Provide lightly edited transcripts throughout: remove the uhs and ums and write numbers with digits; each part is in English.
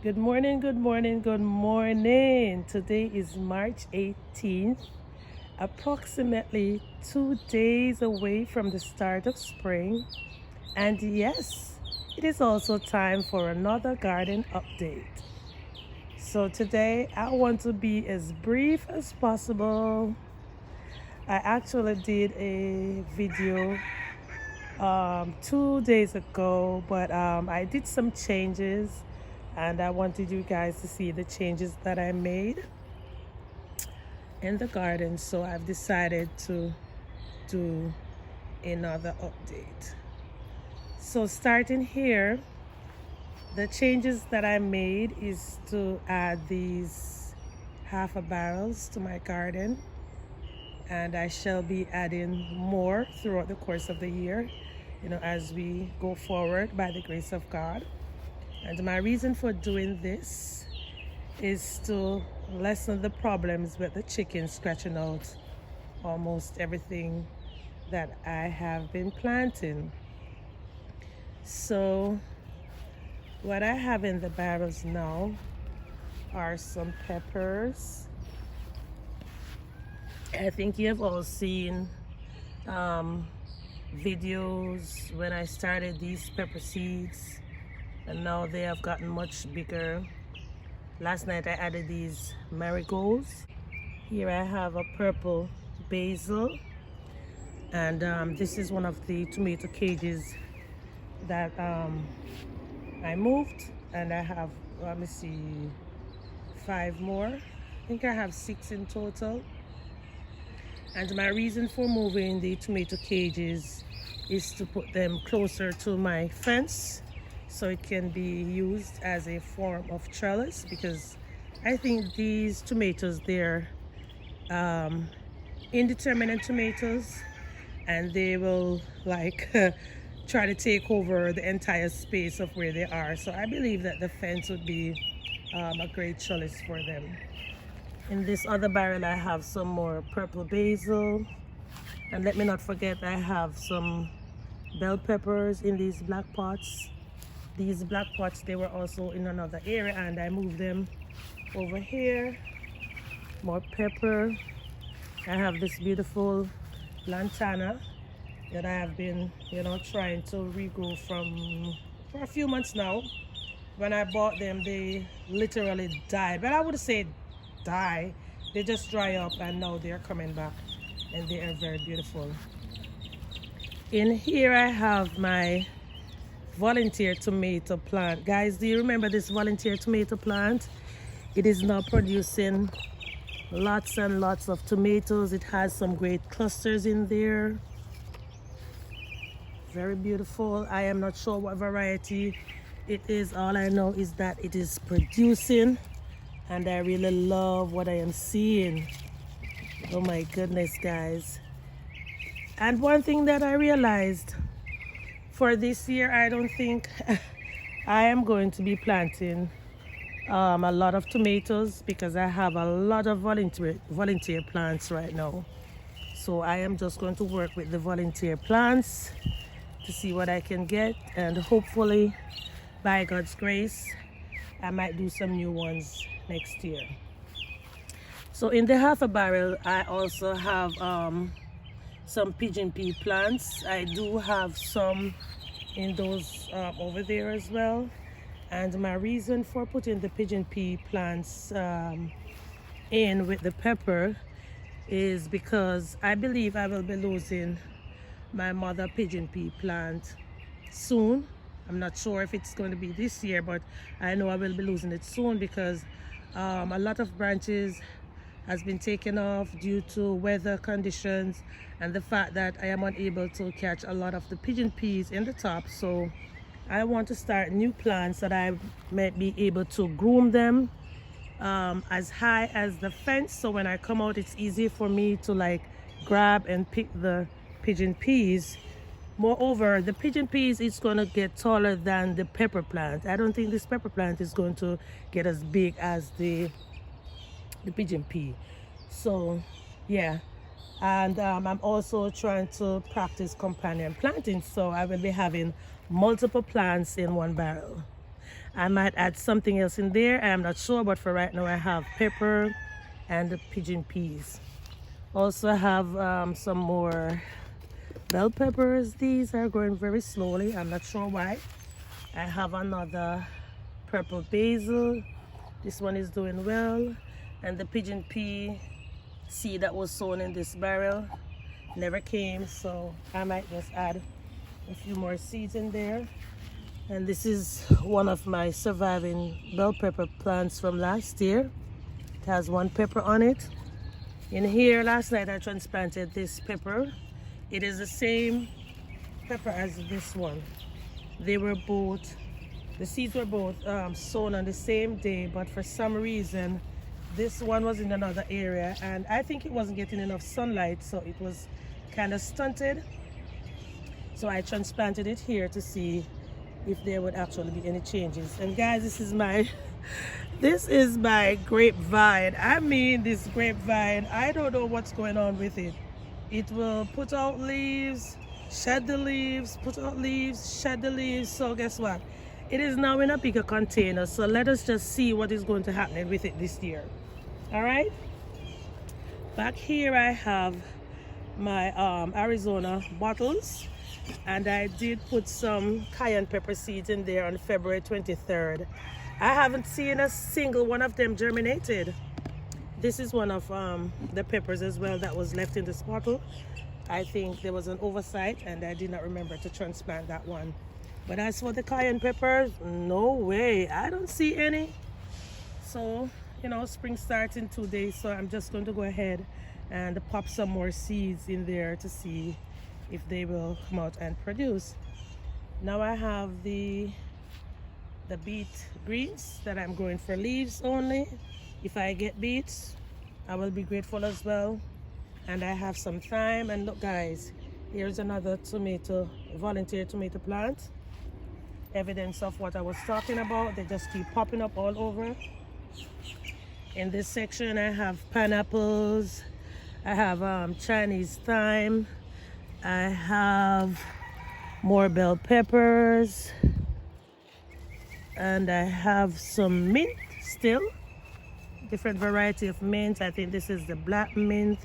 Good morning, good morning, good morning. Today is March 18th, approximately 2 days away from the start of spring. And yes, it is also time for another garden update. So today I want to be as brief as possible. I actually did a video 2 days ago, but I did some changes and I wanted you guys to see the changes that I made in the garden. So I've decided to do another update. So starting here, the changes that I made is to add these half a barrels to my garden, and I shall be adding more throughout the course of the year, as we go forward by the grace of God. And my reason for doing this is to lessen the problems with the chickens scratching out almost everything that I have been planting. So what I have in the barrels now are some peppers. I think you have all seen videos when I started these pepper seeds, and now they have gotten much bigger. Last night I added these marigolds. Here I have a purple basil, and this is one of the tomato cages that I moved, and I have, let me see, 5 more. I think I have 6 in total. And my reason for moving the tomato cages is to put them closer to my fence so it can be used as a form of trellis, because I think these tomatoes, they're indeterminate tomatoes, and they will like try to take over the entire space of where they are. So I believe that the fence would be a great trellis for them. In this other barrel I have some more purple basil, and let me not forget I have some bell peppers in these black pots. These black pots, they were also in another area and I moved them over here. More pepper. I have this beautiful lantana that I have been trying to regrow for a few months now. When I bought them, they literally died, but I would say die, they just dry up, and now they're coming back and they are very beautiful. In here I have my volunteer tomato plant. Guys, do you remember this volunteer tomato plant? It is now producing lots and lots of tomatoes. It has some great clusters in there, very beautiful. I am not sure what variety it is. All I know is that it is producing, and I really love what I am seeing. Oh my goodness, guys. And one thing that I realized for this year, I don't think I am going to be planting a lot of tomatoes, because I have a lot of volunteer plants right now. So I am just going to work with the volunteer plants to see what I can get, and hopefully by God's grace I might do some new ones next year. So in the half a barrel I also have some pigeon pea plants. I do have some in those over there as well. And my reason for putting the pigeon pea plants in with the pepper is because I believe I will be losing my mother pigeon pea plant soon. I'm not sure if it's going to be this year, but I know I will be losing it soon, because a lot of branches has been taken off due to weather conditions and the fact that I am unable to catch a lot of the pigeon peas in the top. So I want to start new plants that I might be able to groom them as high as the fence, so when I come out it's easy for me to like grab and pick the pigeon peas. Moreover, the pigeon peas is going to get taller than the pepper plant. I don't think this pepper plant is going to get as big as the pigeon pea. So yeah, and I'm also trying to practice companion planting, so I will be having multiple plants in one barrel. I might add something else in there. I am not sure, but for right now I have pepper and the pigeon peas. Also have some more bell peppers. These are growing very slowly. I'm not sure why. I have another purple basil. This one is doing well. And the pigeon pea seed that was sown in this barrel never came, so I might just add a few more seeds in there. And this is one of my surviving bell pepper plants from last year. It has one pepper on it. In here last night I transplanted this pepper. It is the same pepper as this one. They were both, the seeds were both sown on the same day, but for some reason this one was in another area and I think it wasn't getting enough sunlight, so it was kind of stunted. So I transplanted it here to see if there would actually be any changes. And guys, this is my grapevine. I mean, this grapevine, I don't know what's going on with it. It will put out leaves, shed the leaves, put out leaves, shed the leaves. So guess what? It is now in a bigger container. So let us just see what is going to happen with it this year. All right. Back here I have my Arizona bottles. And I did put some cayenne pepper seeds in there on February 23rd. I haven't seen a single one of them germinated. This is one of the peppers as well that was left in this bottle. I think there was an oversight and I did not remember to transplant that one. But as for the cayenne peppers, no way. I don't see any. So, you know, spring starts in 2 days. So I'm just going to go ahead and pop some more seeds in there to see if they will come out and produce. Now I have the beet greens that I'm growing for leaves only. If I get beets, I will be grateful as well. And I have some thyme. And look guys, here's another tomato, volunteer tomato plant. Evidence of what I was talking about. They just keep popping up all over. In this section I have pineapples, I have Chinese thyme, I have more bell peppers, and I have some mint still, different variety of mint. I think this is the black mint.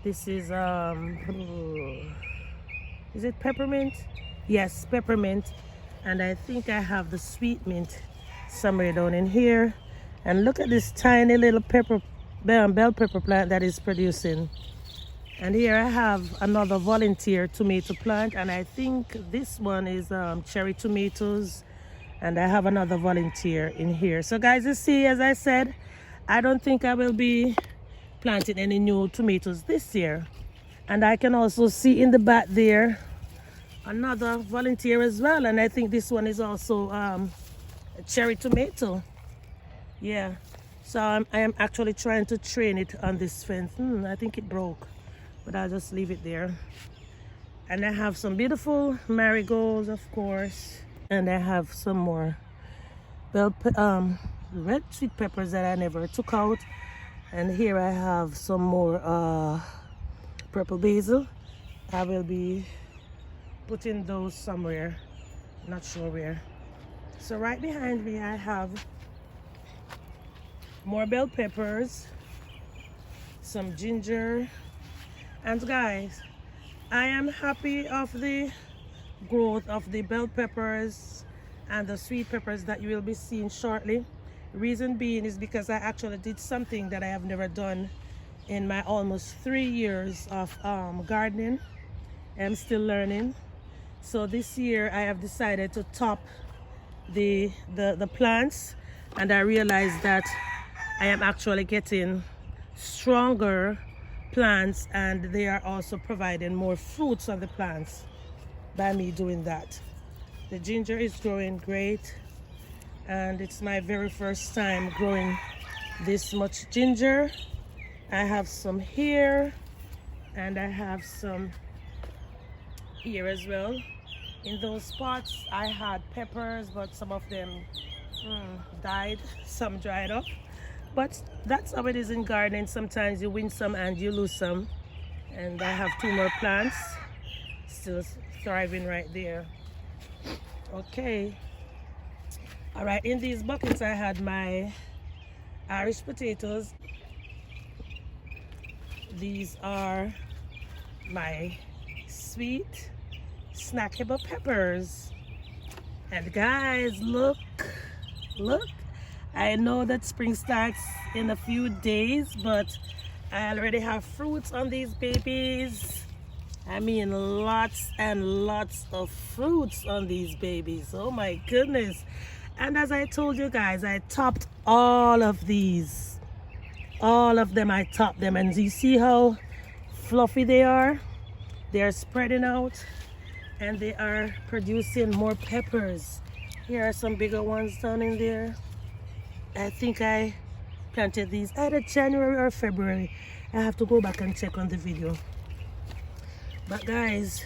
This is it peppermint? Yes, peppermint. And I think I have the sweet mint somewhere down in here. And look at this tiny little bell pepper plant that is producing. And here I have another volunteer tomato plant, and I think this one is cherry tomatoes, and I have another volunteer in here. So guys, you see, as I said, I don't think I will be planting any new tomatoes this year. And I can also see in the back there another volunteer as well, and I think this one is also a cherry tomato. Yeah, so I am actually trying to train it on this fence. I think it broke, but I'll just leave it there. And I have some beautiful marigolds, of course, and I have some more red sweet peppers that I never took out. And here I have some more purple basil. I will be putting those somewhere, not sure where. So right behind me I have more bell peppers, some ginger. And guys, I am happy of the growth of the bell peppers and the sweet peppers that you will be seeing shortly. Reason being is because I actually did something that I have never done in my almost 3 years of gardening. I'm still learning. So this year I have decided to top the plants, and I realized that I am actually getting stronger plants, and they are also providing more fruits on the plants by me doing that. The ginger is growing great, and it's my very first time growing this much ginger. I have some here, and I have some here as well. In those pots I had peppers, but some of them died, some dried up. But that's how it is in gardening. Sometimes you win some and you lose some. And I have 2 more plants still thriving right there. Okay. All right, in these buckets I had my Irish potatoes. These are my sweet snackable peppers. And guys, look, I know that spring starts in a few days, but I already have fruits on these babies. I mean, lots and lots of fruits on these babies. Oh my goodness. And as I told you guys, I topped all of these. All of them, I topped them. And you see how fluffy they are? They're spreading out and they are producing more peppers. Here are some bigger ones down in there. I think I planted these either January or February. I have to go back and check on the video. But guys,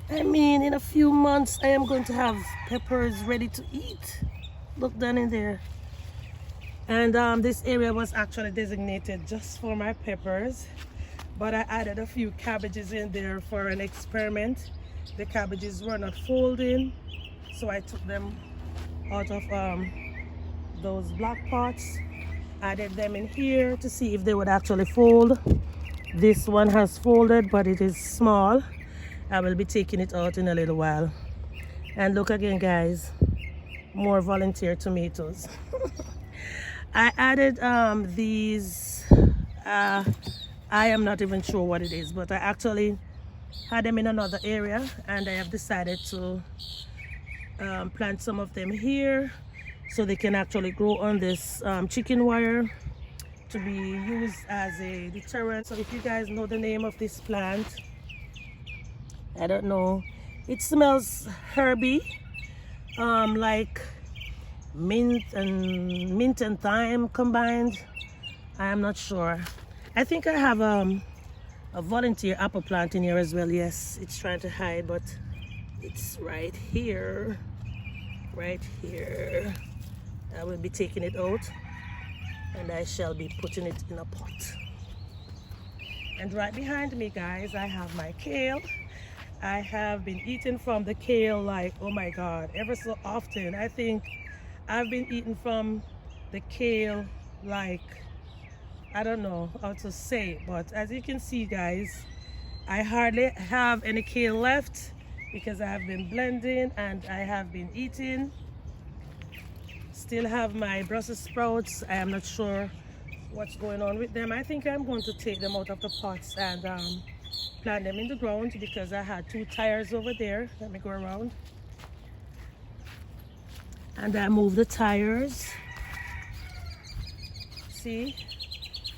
I mean, in a few months I am going to have peppers ready to eat. Look down in there. And this area was actually designated just for my peppers, but I added a few cabbages in there for an experiment. The cabbages were not folding, so I took them out of those black pots, added them in here to see if they would actually fold. This one has folded, but it is small. I will be taking it out in a little while. And look again, guys, more volunteer tomatoes. I added these, I am not even sure what it is, but I actually had them in another area, and I have decided to plant some of them here so they can actually grow on this chicken wire to be used as a deterrent. So if you guys know the name of this plant, I don't know, it smells herby, like mint and thyme combined. I am not sure. I think I have a volunteer apple plant in here as well. Yes, it's trying to hide, but it's right here. Right here. I will be taking it out and I shall be putting it in a pot. And right behind me, guys, I have my kale. I have been eating from the kale like, oh my God, ever so often. I think I've been eating from the kale like, I don't know how to say it, but as you can see, guys, I hardly have any kale left because I have been blending and I have been eating. Still have my Brussels sprouts. I am not sure what's going on with them. I think I'm going to take them out of the pots and plant them in the ground because I had 2 tires over there. Let me go around. And I move the tires. See?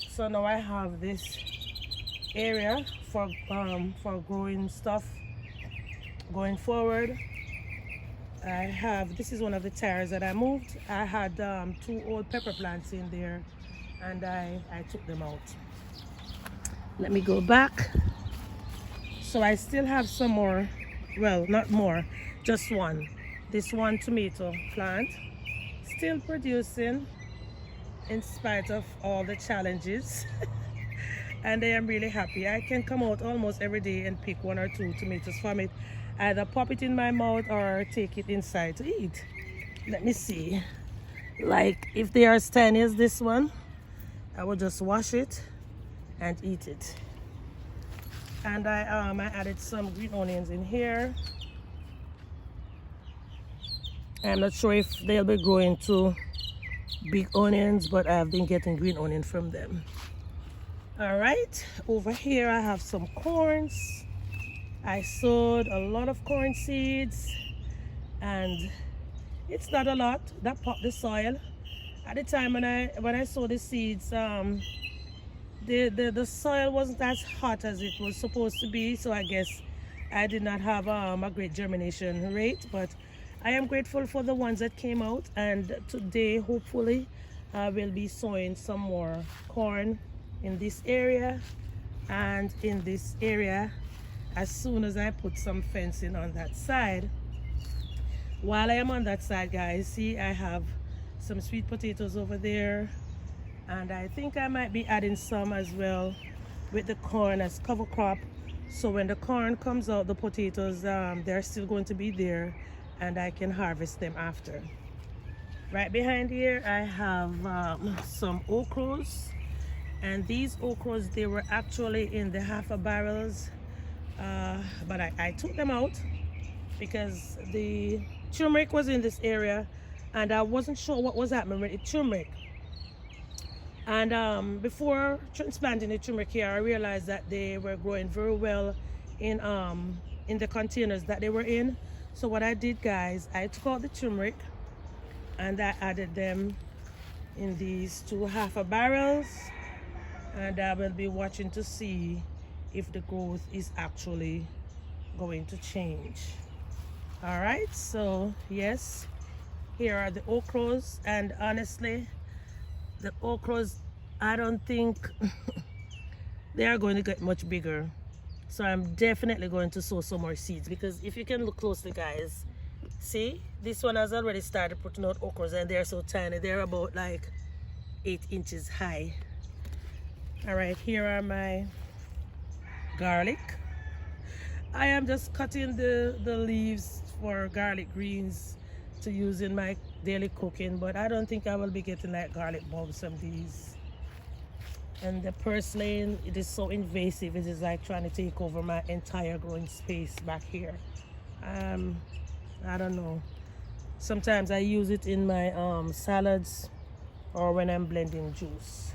So now I have this area for growing stuff going forward. I have, this is one of the tires that I moved. I had 2 old pepper plants in there and I took them out. Let me go back. So I still have some more, well, not more, just one. This one tomato plant still producing in spite of all the challenges. And I am really happy. I can come out almost every day and pick 1 or 2 tomatoes from it. Either pop it in my mouth or take it inside to eat. Let me see. Like if they are as tiny as this one, I will just wash it and eat it. And I added some green onions in here. I'm not sure if they'll be growing to big onions, but I've been getting green onion from them. All right, over here I have some corns. I sowed a lot of corn seeds and it's not a lot that popped the soil. At the time when I sowed the seeds, the soil wasn't as hot as it was supposed to be, so I guess I did not have a great germination rate, but I am grateful for the ones that came out, and today hopefully I will be sowing some more corn in this area and in this area as soon as I put some fencing on that side. While I am on that side, guys, see I have some sweet potatoes over there, and I think I might be adding some as well with the corn as cover crop, so when the corn comes out, the potatoes they're still going to be there and I can harvest them after. Right behind here I have some okras, and these okras, they were actually in the half a barrels, but I took them out because the turmeric was in this area and I wasn't sure what was happening with the turmeric. And before transplanting the turmeric here, I realized that they were growing very well in the containers that they were in. So what I did, guys, I took out the turmeric and I added them in these two half a barrels, and I will be watching to see if the growth is actually going to change. All right, so yes, here are the okras, and honestly, the okras, I don't think they are going to get much bigger. So I'm definitely going to sow some more seeds, because if you can look closely, guys, see, this one has already started putting out okras, and they're so tiny. They're about like 8 inches high. All right, here are my garlic. I am just cutting the leaves for garlic greens to use in my daily cooking, but I don't think I will be getting like garlic bulbs from these. And the purslane, it is so invasive. It is like trying to take over my entire growing space back here. I don't know. Sometimes I use it in my salads or when I'm blending juice.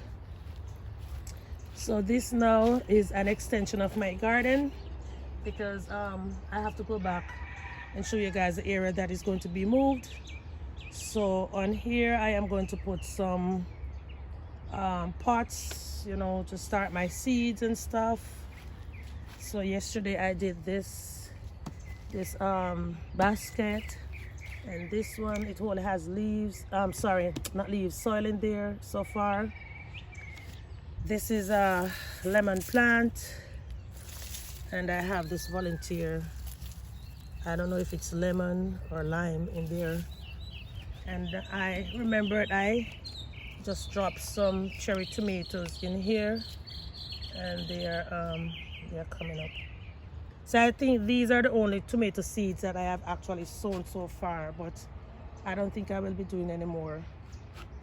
So this now is an extension of my garden, because I have to go back and show you guys the area that is going to be moved. So on here I am going to put some pots, you know, to start my seeds and stuff. So yesterday I did this basket, and this one, it only has leaves, sorry, not leaves, soil in there so far. This is a lemon plant, and I have this volunteer, I don't know if it's lemon or lime in there. And I remembered I just dropped some cherry tomatoes in here, and they are coming up. So I think these are the only tomato seeds that I have actually sown so far, but I don't think I will be doing any more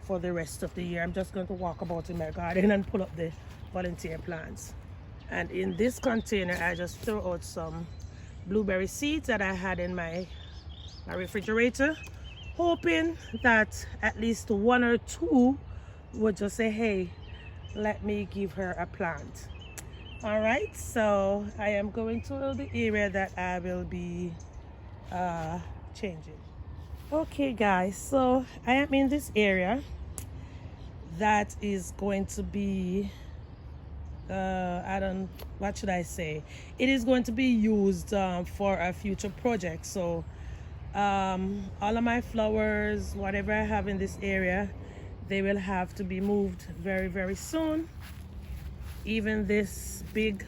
for the rest of the year. I'm just going to walk about in my garden and pull up the volunteer plants. And in this container I just threw out some blueberry seeds that I had in my refrigerator, hoping that at least one or two would just say, hey, let me give her a plant. All right, so I am going to the area that I will be changing. Okay guys, so I am in this area that is going to be what should I say, it is going to be used for a future project. So all of my flowers, whatever I have in this area, they will have to be moved very, very soon. Even this big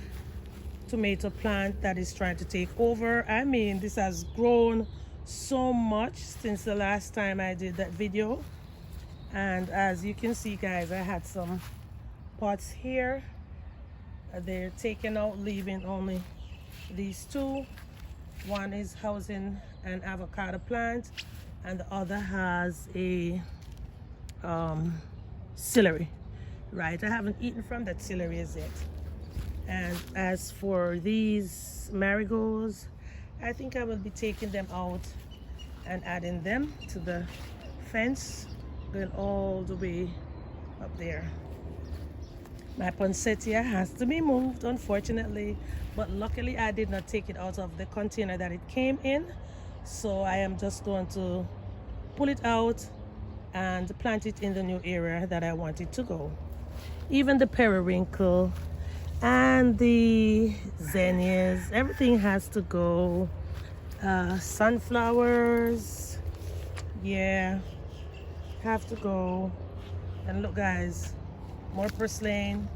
tomato plant that is trying to take over, I mean, this has grown so much since the last time I did that video. And as you can see, guys, I had some pots here. They're taken out, leaving only these two. One is housing an avocado plant, and the other has a celery. Right, I haven't eaten from that celery as yet. And as for these marigolds, I think I will be taking them out and adding them to the fence, going all the way up there. My poinsettia has to be moved, unfortunately, but luckily I did not take it out of the container that it came in. So I am just going to pull it out and plant it in the new area that I want it to go. Even the periwinkle and the zinnias, everything has to go. Sunflowers, yeah, have to go. And look, guys, more purslane,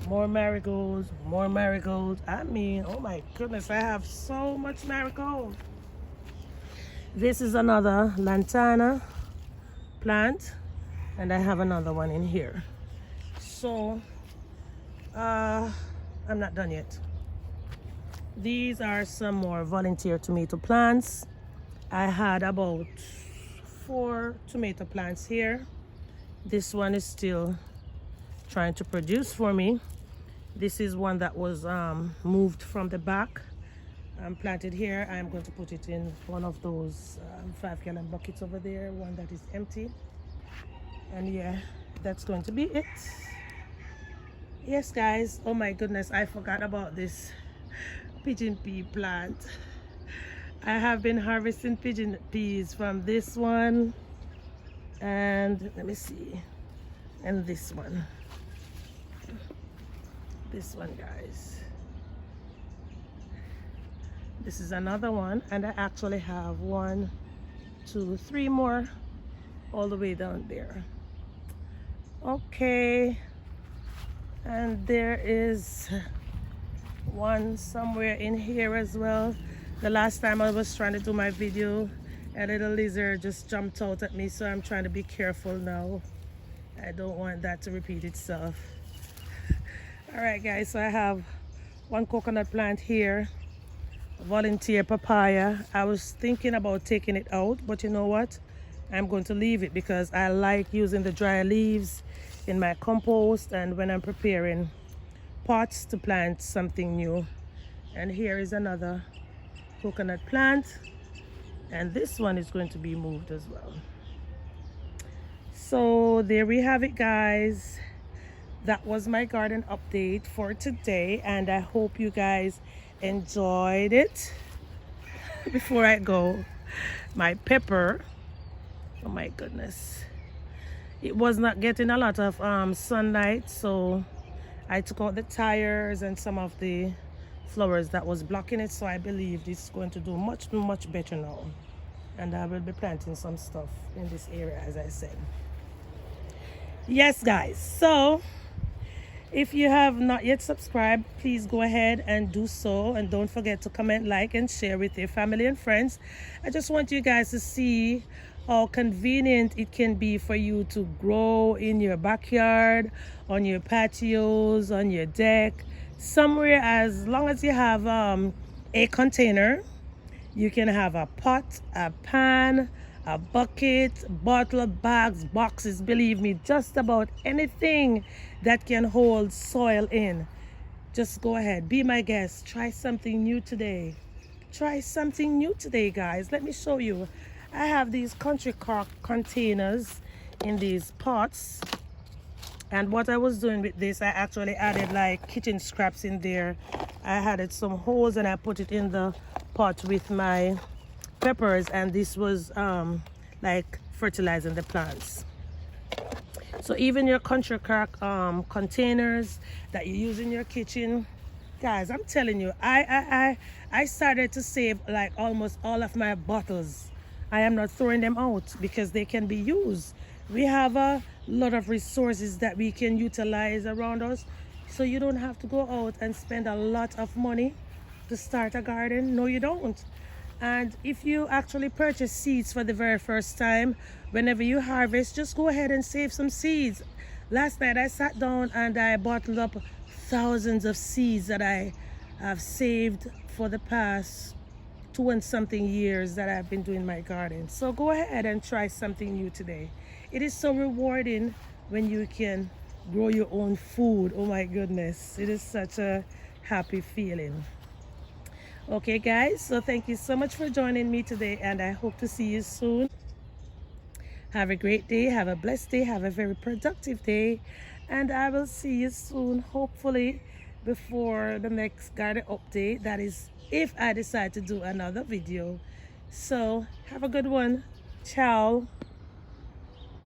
more marigolds, more marigolds. I mean, oh my goodness, I have so much marigold. This is another lantana plant, and I have another one in here. So I'm not done yet. These are some more volunteer tomato plants. I had about 4 tomato plants here. This one is still trying to produce for me. This is one that was moved from the back and planted here. I'm going to put it in one of those 5-gallon buckets over there, one that is empty. And yeah, that's going to be it. Yes guys, oh my goodness, I forgot about this pigeon pea plant. I have been harvesting pigeon peas from this one, and let me see, and this one, guys. This is another one, and I actually have 1, 2, 3 more all the way down there. Okay, and there is one somewhere in here as well. The last time I was trying to do my video, a little lizard just jumped out at me, so I'm trying to be careful now. I don't want that to repeat itself. All right guys, so I have one coconut plant here, volunteer papaya. I was thinking about taking it out, but you know what, I'm going to leave it because I like using the dry leaves in my compost and when I'm preparing pots to plant something new. And here is another coconut plant, and this one is going to be moved as well. So there we have it guys. That was my garden update for today, and I hope you guys enjoyed it. Before I go, my pepper, oh my goodness, it was not getting a lot of sunlight, so I took out the tires and some of the flowers that was blocking it, so I believe this is going to do much better now, and I will be planting some stuff in this area as I said. Yes guys, so if you have not yet subscribed, please go ahead and do so, and don't forget to comment, like, and share with your family and friends. I just want you guys to see how convenient it can be for you to grow in your backyard, on your patios, on your deck, somewhere. As long as you have a container, you can have a pot, a pan, a bucket, bottle, bags, boxes, believe me, just about anything that can hold soil in. Just go ahead, be my guest, try something new today. Try something new today guys. Let me show you. I have these country crock containers in these pots, and what I was doing with this, I actually added like kitchen scraps in there. I added some holes and I put it in the pot with my peppers, and this was like fertilizing the plants. So even your country crock containers that you use in your kitchen, guys, I'm telling you, I started to save like almost all of my bottles. I am not throwing them out because they can be used. We have a lot of resources that we can utilize around us, so you don't have to go out and spend a lot of money to start a garden. No, you don't. And if you actually purchase seeds for the very first time, whenever you harvest, just go ahead and save some seeds. Last night I sat down and I bottled up thousands of seeds that I have saved for the past 2 and something years that I've been doing my garden. So go ahead and try something new today. It is so rewarding when you can grow your own food. Oh my goodness, it is such a happy feeling. Okay guys, so thank you so much for joining me today, and I hope to see you soon. Have a great day, have a blessed day, have a very productive day, and I will see you soon, hopefully before the next garden update. That is if I decide to do another video. So have a good one. Ciao.